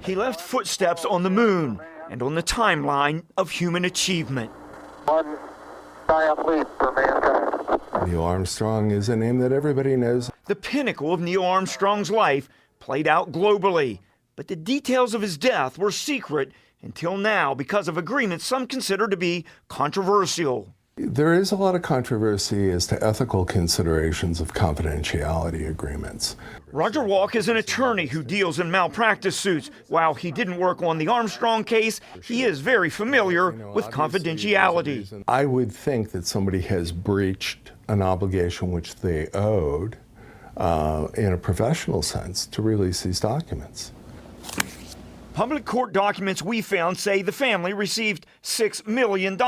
He left footsteps on the moon and on the timeline of human achievement. One giant leap for mankind. Neil Armstrong is a name that everybody knows. The pinnacle of Neil Armstrong's life played out globally, but the details of his death were secret until now because of agreements some consider to be controversial. There is a lot of controversy as to ethical considerations of confidentiality agreements. Roger Walk is an attorney who deals in malpractice suits. While he didn't work on the Armstrong case, he is very familiar with confidentiality. I would think that somebody has breached an obligation which they owed in a professional sense to release these documents. Public court documents we found say the family received $6 million,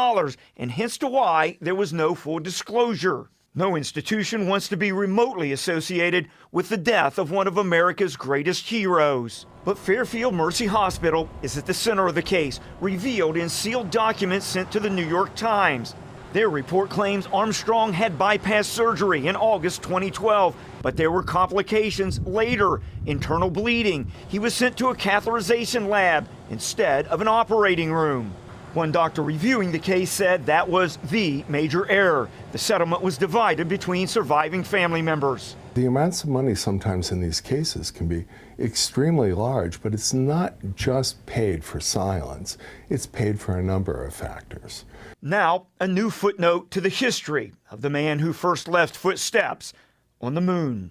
and hence to why there was no full disclosure. No institution wants to be remotely associated with the death of one of America's greatest heroes. But Fairfield Mercy Hospital is at the center of the case, revealed in sealed documents sent to the New York Times. Their report claims Armstrong had bypass surgery in August 2012, but there were complications later, internal bleeding. He was sent to a catheterization lab instead of an operating room. One doctor reviewing the case said that was the major error. The settlement was divided between surviving family members. The amounts of money sometimes in these cases can be extremely large, but it's not just paid for silence. It's paid for a number of factors. Now, a new footnote to the history of the man who first left footsteps on the moon.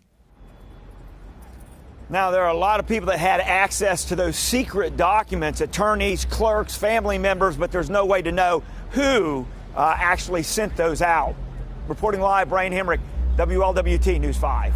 Now, there are a lot of people that had access to those secret documents, attorneys, clerks, family members, but there's no way to know who actually sent those out. Reporting live, Brian Hemrick, WLWT News 5.